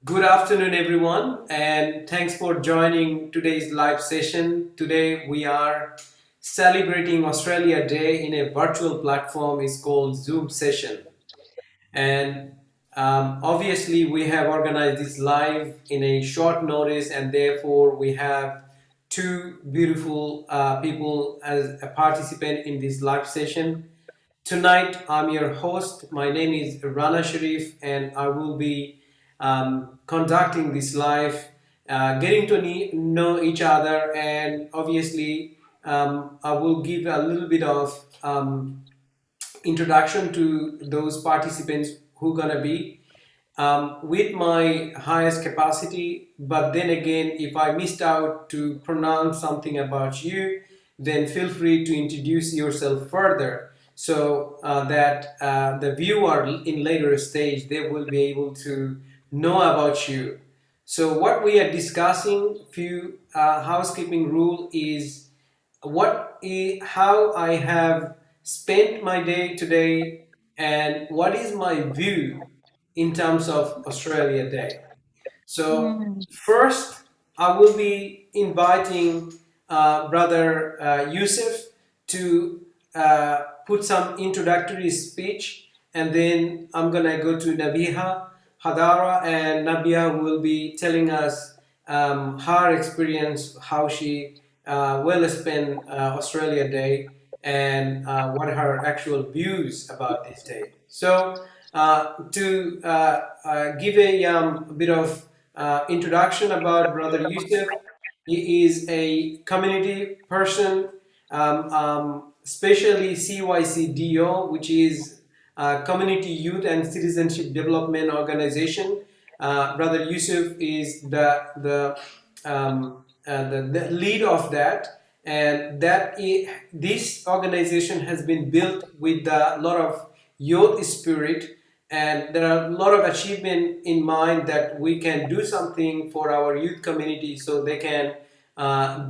Good afternoon, everyone, and thanks for joining today's live session. Today, we are celebrating Australia Day in a virtual platform. It's called Zoom session, and obviously, we have organized this live in a short notice, and therefore, we have two beautiful people as a participant in this live session. Tonight, I'm your host. My name is Rana Sharif, and I will be conducting this live, getting to know each other, and obviously, I will give a little bit of introduction to those participants who gonna be with my highest capacity. But then again, if I missed out to pronounce something about you, then feel free to introduce yourself further so that the viewer in later stage they will be able to know about you. So what we are discussing, few housekeeping rule is how I have spent my day today and what is my view in terms of Australia Day. So Mm, first, I will be inviting Brother Yusuf to put some introductory speech, and then I'm gonna go to Nabiha Hadara, and Nabia will be telling us her experience, how she will spend Australia Day, and what her actual views about this day. So to give a bit of introduction about Brother Yusuf. He is a community person, especially CYCDO, which is Community Youth and Citizenship Development Organization. Brother Yusuf is the lead of that, and this organization has been built with a lot of youth spirit, and there are a lot of achievement in mind that we can do something for our youth community so they can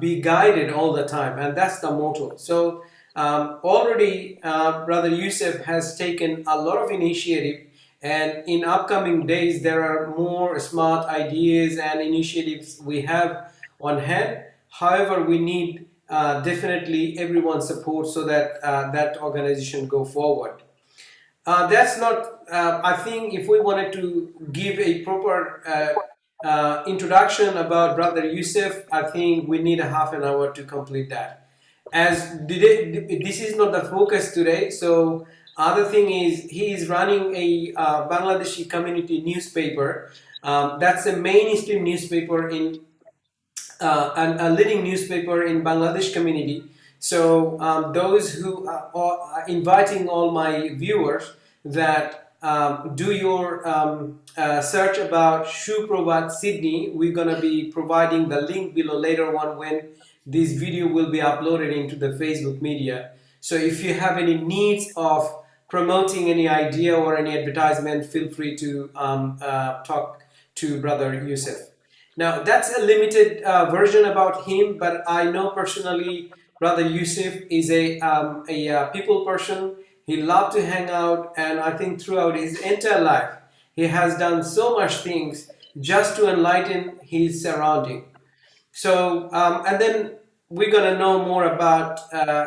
be guided all the time, and that's the motto. So already Brother Yusuf has taken a lot of initiative, and in upcoming days there are more smart ideas and initiatives we have on hand. However, we need definitely everyone's support so that that organization go forward. That's not, I think if we wanted to give a proper introduction about Brother Yusuf, I think we need a half an hour to complete that. This is not the focus today, so other thing is he is running a Bangladeshi community newspaper. That's a mainstream newspaper in a leading newspaper in Bangladesh community. So those who are inviting all my viewers that do your search about Shuprabhat Sydney. We're gonna be providing the link below later on when this video will be uploaded into the Facebook media. So if you have any needs of promoting any idea or any advertisement, feel free to talk to Brother Yusuf. Now, that's a limited version about him, but I know personally Brother Yusuf is a people person. He loved to hang out, and I think throughout his entire life, he has done so much things just to enlighten his surrounding. So, and then we're gonna know more about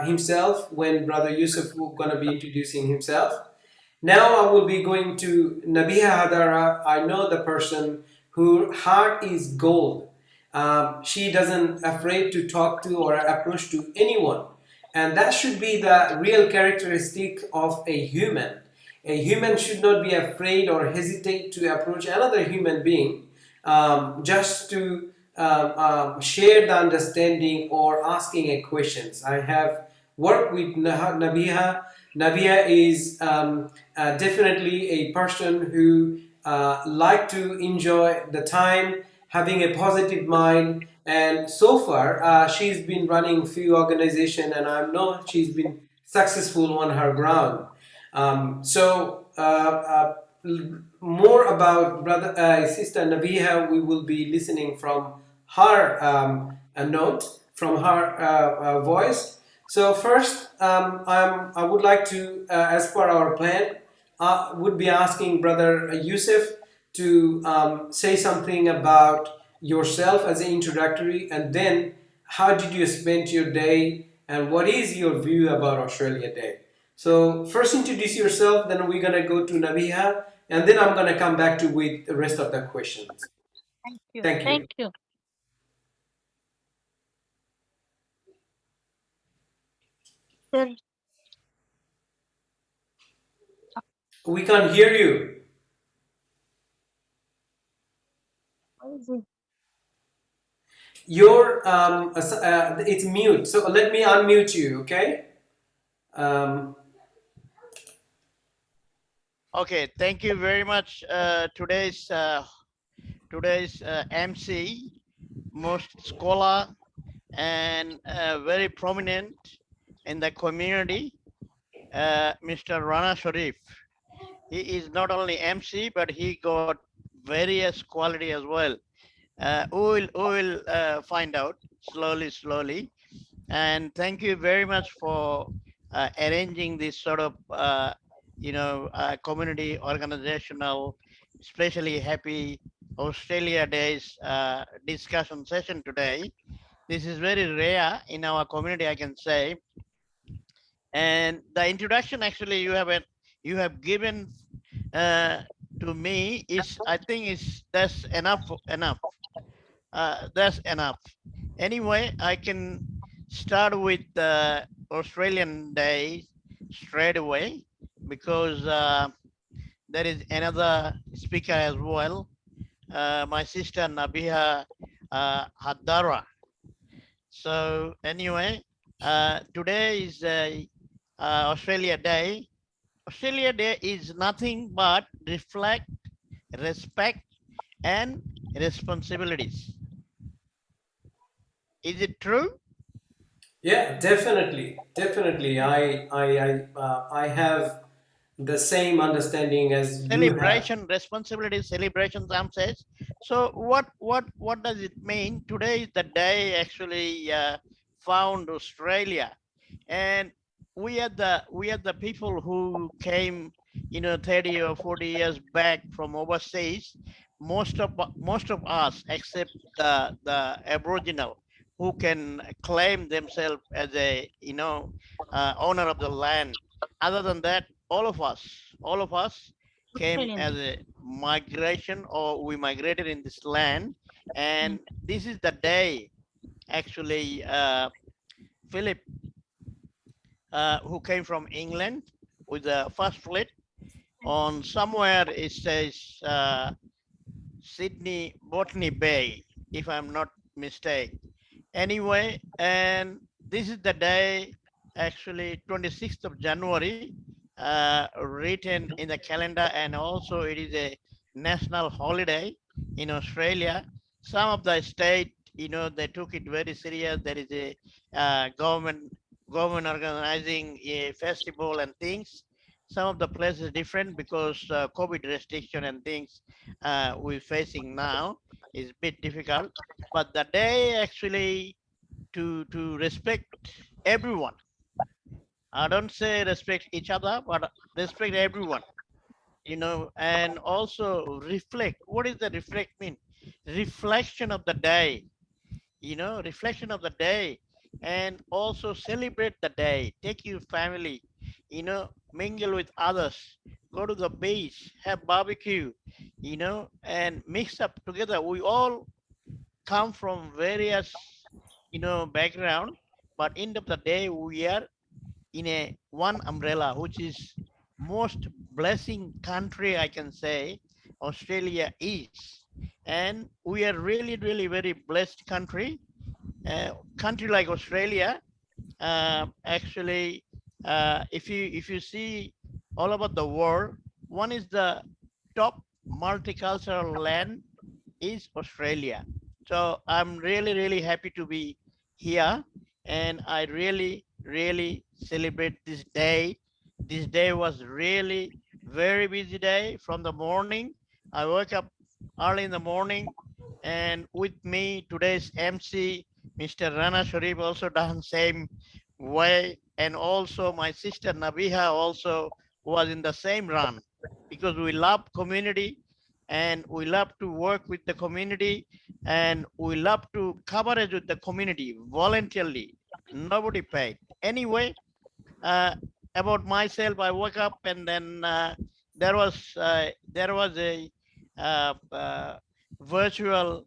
himself when Brother Yusuf will gonna be introducing himself. Now I will be going to Nabiha Hadara. I know the person whose heart is gold. She doesn't afraid to talk to or approach to anyone, and that should be the real characteristic of a human. A human should not be afraid or hesitate to approach another human being just to share the understanding or asking a questions. I have worked with Nabiha. Nabiha is definitely a person who like to enjoy the time, having a positive mind, and so far she's been running few organization, and I know she's been successful on her ground. More about brother sister Nabiha, we will be listening from her a note from her voice. So first, I would like to, as per our plan, would be asking Brother Yusuf to say something about yourself as an introductory, and then how did you spend your day and what is your view about Australia Day. So first introduce yourself, then we're gonna go to Nabiha, and then I'm gonna come back to with the rest of the questions. Thank you. Thank Thank you. you. Sir, We can't hear you. what is it? It's mute. So let me unmute you, okay? Um, Okay, thank you very much. Today's MC, most scholar and very prominent in the community, Mr. Rana Sharif. He is not only MC, but he got various quality as well. We will find out slowly. And thank you very much for arranging this sort of community organizational, especially happy Australia Days discussion session today. This is very rare in our community, I can say. And the introduction actually you have given uh, to me is, I think, is that's enough. That's enough. Anyway, I can start with the Australian Day straight away because there is another speaker as well, my sister Nabiha Haddara. So anyway, today is Australia Day. Australia Day is nothing but reflect, respect, and responsibilities. Is it true? yeah, definitely. I have the same understanding as you have. Celebration, responsibility, celebration, some says. So what does it mean? Today is the day actually found Australia, and we are the people who came, 30 or 40 years back from overseas. Most of us, except the Aboriginal, who can claim themselves as a owner of the land. Other than that, all of us came Australian. as a migration, or we migrated in this land. And this is the day actually Philip, who came from England with the first fleet, on somewhere it says Sydney Botany Bay, if I'm not mistaken. Anyway, and this is the day, actually 26th of January, written in the calendar, and also it is a national holiday in Australia. Some of the state, they took it very serious. There is a government organizing a festival and things. Some of the places different because COVID restriction and things we're facing now is a bit difficult. But the day actually to respect everyone. I don't say respect each other, but respect everyone. And also reflect. What does the reflect mean? Reflection of the day. Reflection of the day, and also celebrate the day. Take your family, mingle with others, go to the beach, have barbecue, and mix up together. We all come from various background, but end of the day we are in a one umbrella, which is most blessing country, I can say Australia is. And we are really very blessed country. Country like Australia, actually, if you see all about the world, one is the top multicultural land is Australia. So I'm really happy to be here, and I really celebrate this day. This day was really very busy day from the morning. I woke up early in the morning, and with me today's MC, Mr. Rana Sharif, also done same way, and also my sister Nabiha also was in the same run, because we love community. and we love to work with the community, and we love to coverage with the community voluntarily. Nobody paid. Anyway, uh, about myself, I woke up and then there was a uh, virtual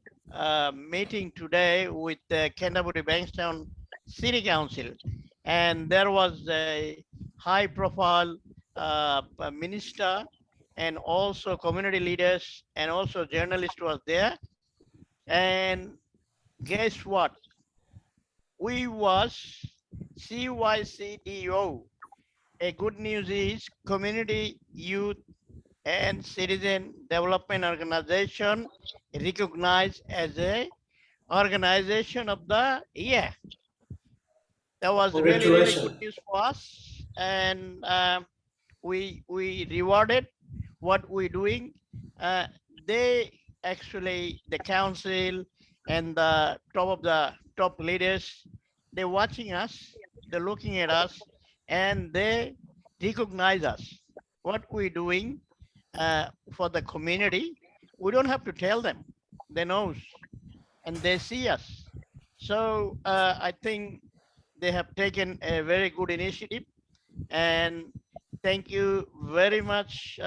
meeting today with the Canterbury Bankstown City Council, and there was a high-profile minister and also community leaders and also journalists was there. And guess what? We was CYCDO. A good news is community, youth, and citizen development organization recognized as a organization of the year. That was really really good Congratulations. news for us, and we rewarded what we're doing. Uh, they actually the council and the top leaders, they're watching us, they're looking at us, and they recognize us. What we're doing for the community, we don't have to tell them. They knows and they see us. So I think they have taken a very good initiative, and thank you very much,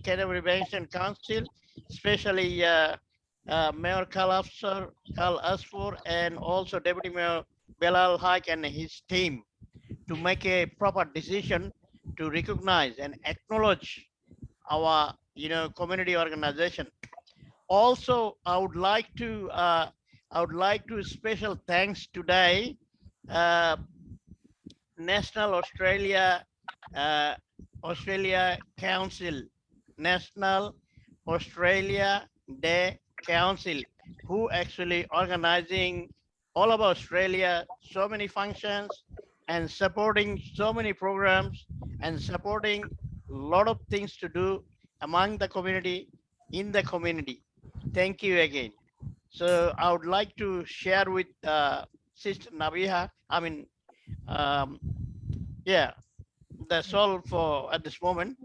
Canterbury Banks and Council, especially Mayor Kal Asfor, and also Deputy Mayor Belal Haque and his team to make a proper decision to recognize and acknowledge our community organization. Also, I would like to special thanks today, uh, National uh, Australia Council, National Australia Day Council, who actually organizing all of Australia, so many functions and supporting so many programs and supporting a lot of things to do among the community, in the community. Thank you again. So I would like to share with Sister Nabiha. Um, yeah, that's all for at this moment.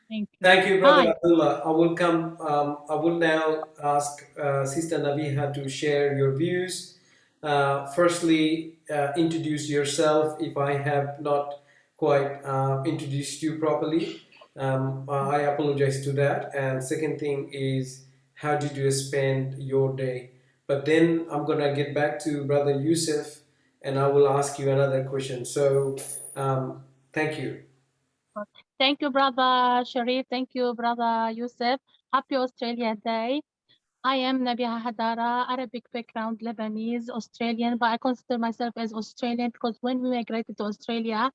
Thank you. Thank you, Brother Hi. Abdullah. I will now ask Sister Nabiha to share your views. Firstly, introduce yourself if I have not quite introduced you properly. I apologize to that. And second thing is, how did you spend your day? But then I'm going to get back to Brother Yusuf and I will ask you another question. So, thank you. Thank you, brother Sharif. Thank you, brother Yusuf. Happy Australia Day. I am Nabiha Hadara, Arabic background, Lebanese, Australian, but I consider myself as Australian because when we migrated to Australia,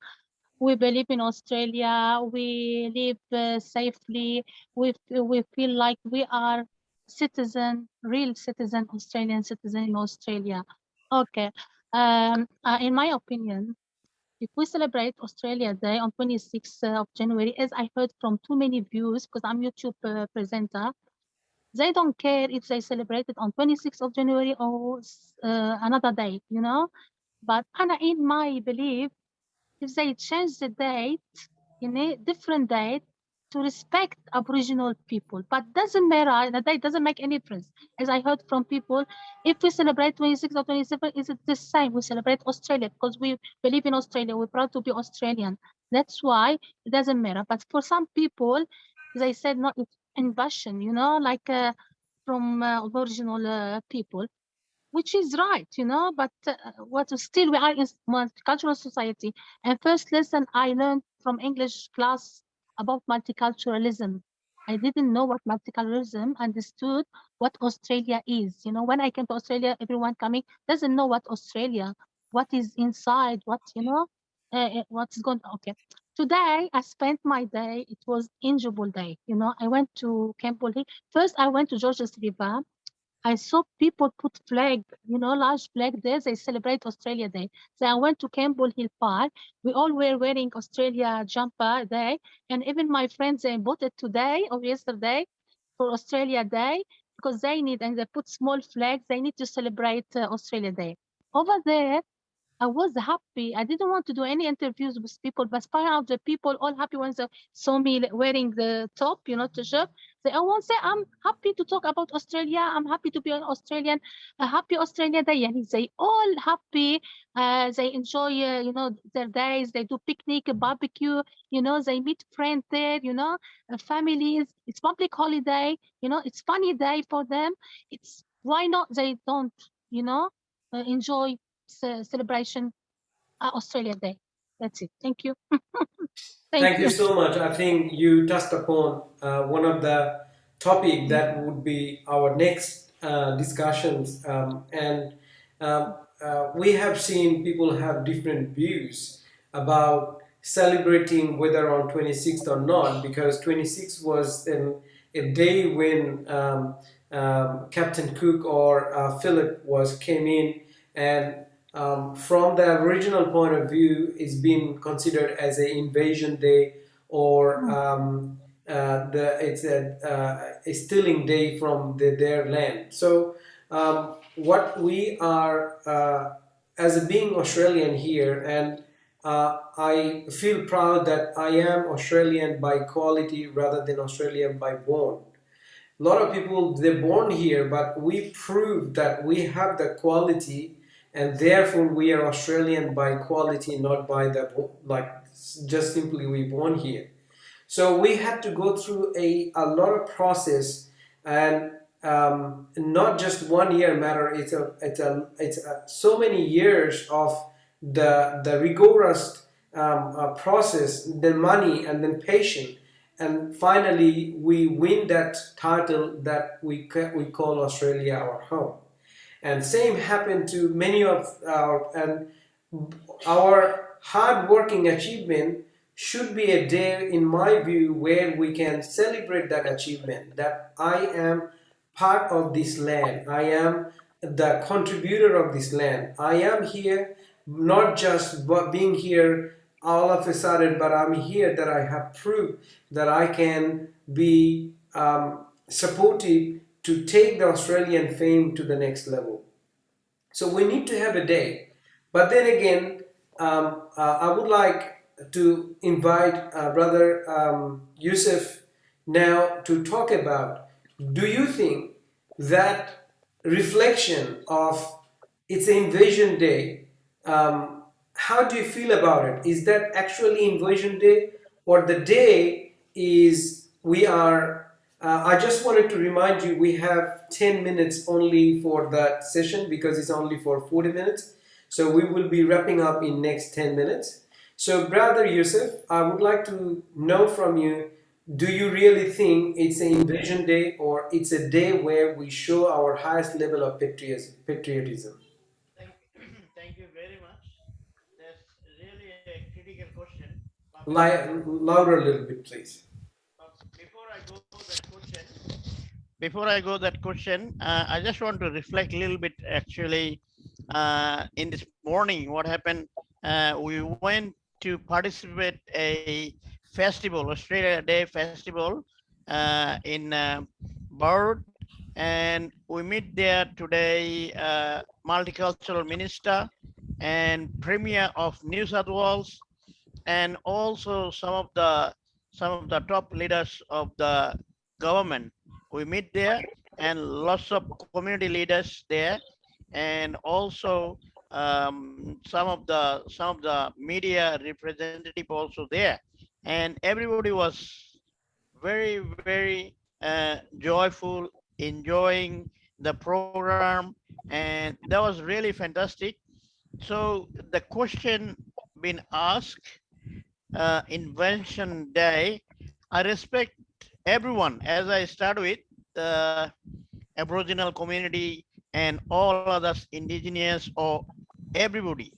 we believe in Australia. We live safely. We feel like we are citizen, real citizen, Australian citizen in Australia. Okay. In my opinion, if we celebrate Australia Day on 26th of January, as I heard from too many views, because I'm YouTube presenter, they don't care if they celebrate it on 26th of January or another day, you know. But in my belief, if they change the date in a different date to respect Aboriginal people, but doesn't matter, the date doesn't make any difference. As I heard from people, if we celebrate 26 or 27, is it the same? We celebrate Australia because we believe in Australia. We're proud to be Australian. That's why it doesn't matter. But for some people, they said no, it's invasion, you know, like from Aboriginal people, which is right, you know, but what still we are in multicultural society. And first lesson I learned from English class about multiculturalism. I didn't know what multiculturalism, understood what Australia is. You know, when I came to Australia, everyone coming doesn't know what Australia, what is inside, what, you know, what's going on. Okay. Today, I spent my day, it was enjoyable day. You know, I went to Campbell Hill. First, I went to Georges River. I saw people put flag, you know, large flag there. They celebrate Australia Day. So I went to Campbell Hill Park. We all were wearing Australia jumper day. And even my friends, they bought it today or yesterday for Australia Day because they need, and they put small flags. They need to celebrate Australia Day. Over there, I was happy. I didn't want to do any interviews with people, but find out the people all happy when they saw me wearing the top, you know, t-shirt. They all say, I'm happy to talk about Australia. I'm happy to be an Australian. A happy Australia Day. And they all happy. They enjoy, their days. They do picnic, barbecue. They meet friends there. Families. It's public holiday. It's funny day for them. It's why not they don't, enjoy celebration Australia Day. That's it. Thank you. Thank Thank you you. so much. I think you touched upon one of the topic that would be our next discussions, and we have seen people have different views about celebrating whether on 26th or not, because 26th was a day when Captain Cook or Phillip was came in, and from the original point of view is being considered as an invasion day, or it's a stealing day from their land. So what we are as a being Australian here, and I feel proud that I am Australian by quality rather than Australian by born. A lot of people, they're born here, but we prove that we have the quality, and therefore we are Australian by quality, not by the like just simply we born here. So we had to go through a lot of process, and not just 1 year matter. It's so many years of the rigorous process, then money, and then patience, and finally we win that title that we call Australia our home. And same happened to many of our hard working achievement should be a day, in my view, where we can celebrate that achievement, that I am part of this land, I am the contributor of this land, I am here not just being here all of a sudden, but I'm here that I have proved that I can be supportive to take the Australian fame to the next level. So we need to have a day. But then again, I would like to invite Brother Yusuf now to talk about, do you think that reflection of it's an invasion day, how do you feel about it? Is that actually invasion day, or the day is we are I just wanted to remind you we have 10 minutes only for that session because it's only for 40 minutes. So we will be wrapping up in next 10 minutes. So Brother Yusuf, I would like to know from you, do you really think it's an invasion day, or it's a day where we show our highest level of patriotism? Thank, thank you very much. That's really a critical question. But Louder a little bit, please. before I go that question, I just want to reflect a little bit. Actually, in this morning, what happened? We went to participate a festival, Australia Day festival, in Bird, and we meet there today. Multicultural minister and premier of New South Wales, and also some of the top leaders of the government. We meet there, and lots of community leaders there, and also some of the media representative also there, and everybody was very joyful, enjoying the program, and that was really fantastic. So the question been asked, Invention Day. I respect everyone, as I start with the Aboriginal community and all others, indigenous or everybody.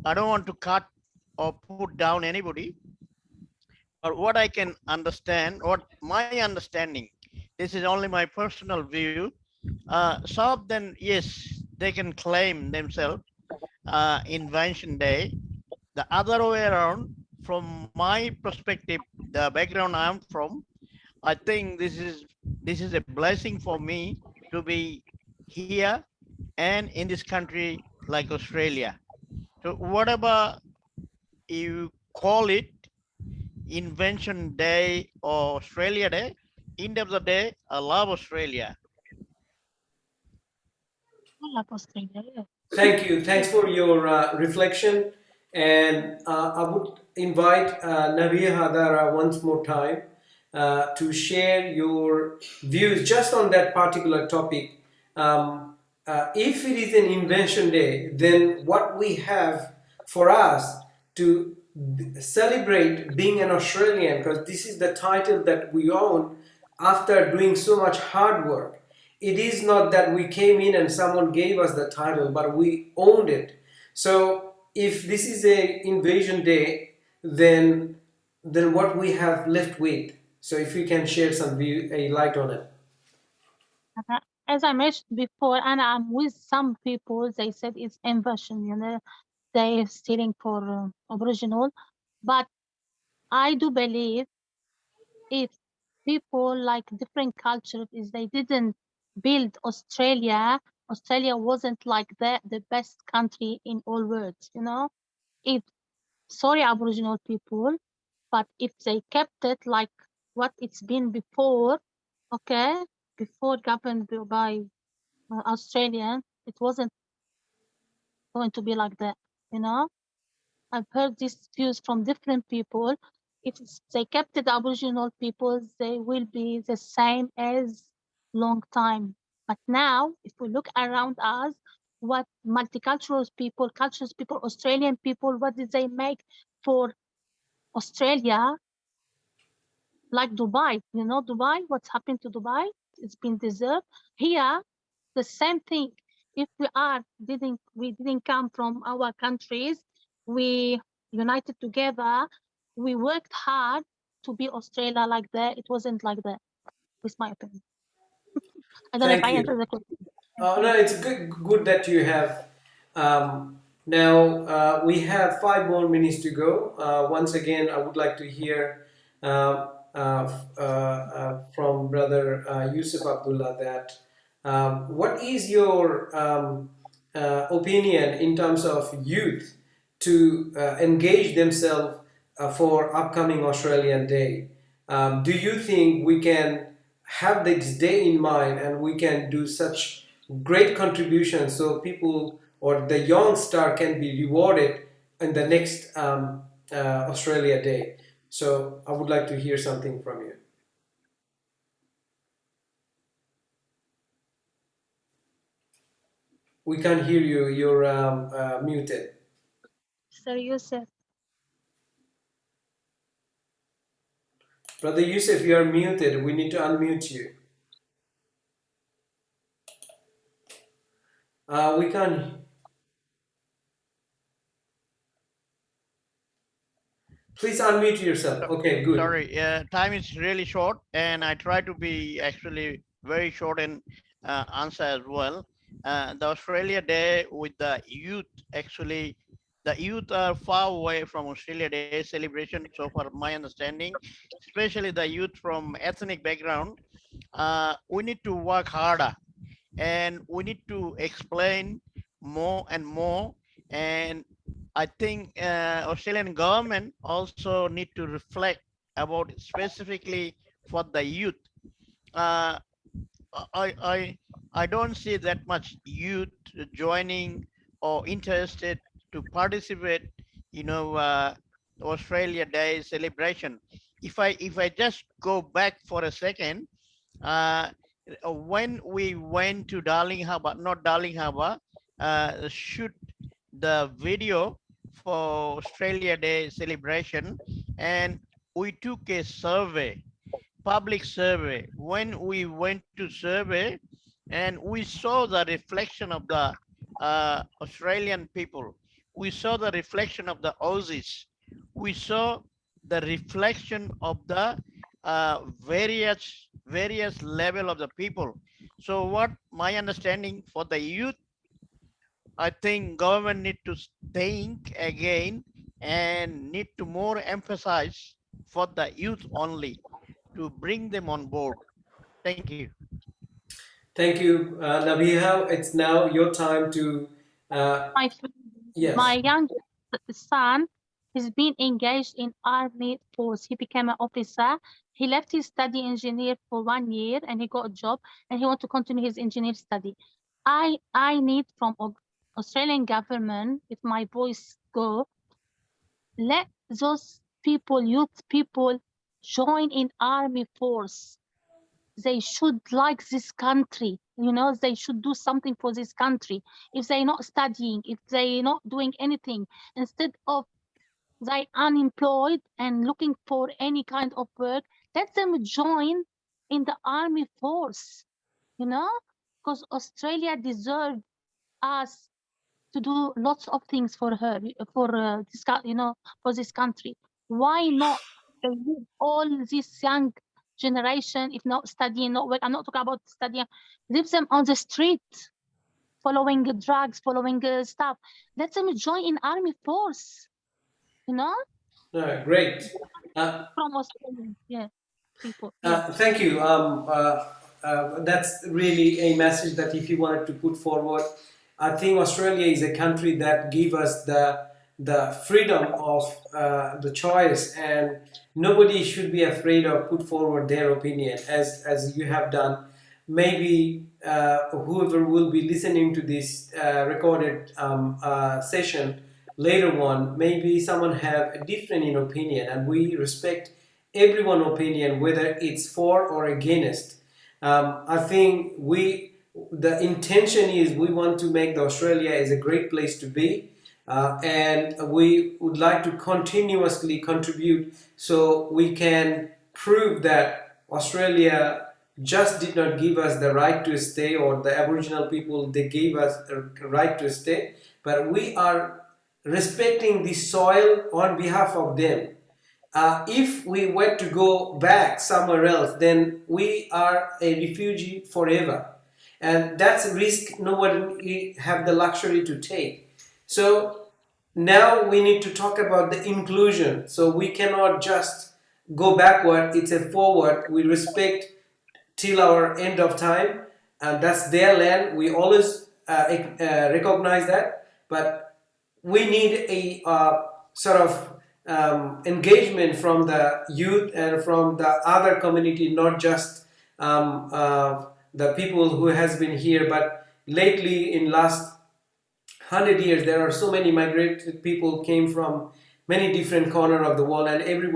I don't want to cut or put down anybody, but what I can understand, what my understanding, this is only my personal view. Some of them, yes, they can claim themselves Invention Day. The other way around, from my perspective, the background I'm from, I think this is a blessing for me to be here and in this country like Australia. So whatever you call it, Invention Day or Australia Day, End of the day, I love Australia. I love Australia. Yeah. Thank you. Thanks for your reflection. And I would invite Navia Hadara once more time to share your views just on that particular topic. If it is an invention day, then what we have for us to celebrate being an Australian, because this is the title that we own after doing so much hard work. It is not that we came in and someone gave us the title, but we owned it. So if this is a invasion day, then what we have left with. So if you can share some view, a light on it. As I mentioned before, and I'm with some people, they said it's inversion, they're stealing for Aboriginal. But I do believe if people like different cultures, is they didn't build Australia, Australia wasn't like the best country in all worlds, If, sorry, Aboriginal people, but if they kept it like what it's been before, okay, before governed by Australian, it wasn't going to be like that, I've heard these views from different people. If they kept the Aboriginal people, they will be the same as long time. But now, if we look around us, what multicultural people, cultures people, Australian people, what did they make for Australia? Like Dubai, Dubai, what's happened to Dubai? It's been deserved. Here, the same thing. If we didn't come from our countries, we united together, we worked hard to be Australia like that. It wasn't like that, with my opinion. I don't know if Thank I you. answered the question. No, it's good that you have. Now we have 5 more minutes to go. Once again, I would like to hear from Brother Yusuf Abdullah that what is your opinion in terms of youth to engage themselves for upcoming Australian Day? Do you think we can have this day in mind and we can do such great contributions so people or the young star can be rewarded in the next Australia Day? So I would like to hear something from you. We can't hear you. You're muted. So you said, Brother Yusuf, you are muted. We need to unmute you. We can't. Please unmute yourself. Okay, good. Sorry, time is really short, and I try to be actually very short in answer as well. The Australia Day with the youth, actually, the youth are far away from Australia Day celebration. So far, my understanding, especially the youth from ethnic background, we need to work harder, and we need to explain more and more. And I think Australian government also need to reflect about specifically for the youth. Uh, I I I don't see that much youth joining or interested to participate. Australia Day celebration. If I just go back for a second, uh, when we went to Darling Harbour, not Darling Harbour, shoot the video for Australia Day celebration, and we took a survey, public survey. When we went to survey, and we saw the reflection of the Australian people, we saw the reflection of the Aussies, we saw the reflection of the various level of the people. So what my understanding for the youth, I think government need to think again and need to more emphasize for the youth only to bring them on board. Thank you. Thank you, Nabiha. It's now your time to. Uh, my yes. my young son, He's been engaged in army force. He became an officer. He left his study engineer for 1 year and he got a job and he want to continue his engineer study. I need from Australian government, if my voice go, let those people, youth people, join in army force. They should like this country, they should do something for this country. If they're not studying, if they're not doing anything, instead of they unemployed and looking for any kind of work, let them join in the army force, because Australia deserves us to do lots of things for her, for for this country. Why not leave all this young generation, if not studying, not work, I'm not talking about studying, leave them on the street, following drugs, following stuff. Let them join in army force, you know, Great. Uh, from Australia. Yeah, people. Yeah. Thank you. That's really a message that if you wanted to put forward, I think Australia is a country that give us the freedom of the choice, and nobody should be afraid of put forward their opinion as you have done. Maybe whoever will be listening to this recorded session later on, maybe someone have a different in opinion, and we respect everyone opinion, whether it's for or against. I think the intention is we want to make the Australia is a great place to be, and we would like to continuously contribute so we can prove that Australia just did not give us the right to stay, or the Aboriginal people, they gave us a right to stay, but we are respecting the soil on behalf of them. If we were to go back somewhere else, then we are a refugee forever, and that's a risk nobody have the luxury to take. So now we need to talk about the inclusion. So we cannot just go backward; it's a forward. We respect till our end of time, and that's their land. We always recognize that, but we need a sort of engagement from the youth and from the other community, not just the people who has been here, but lately in last 100 years there are so many migrated people came from many different corner of the world, and everybody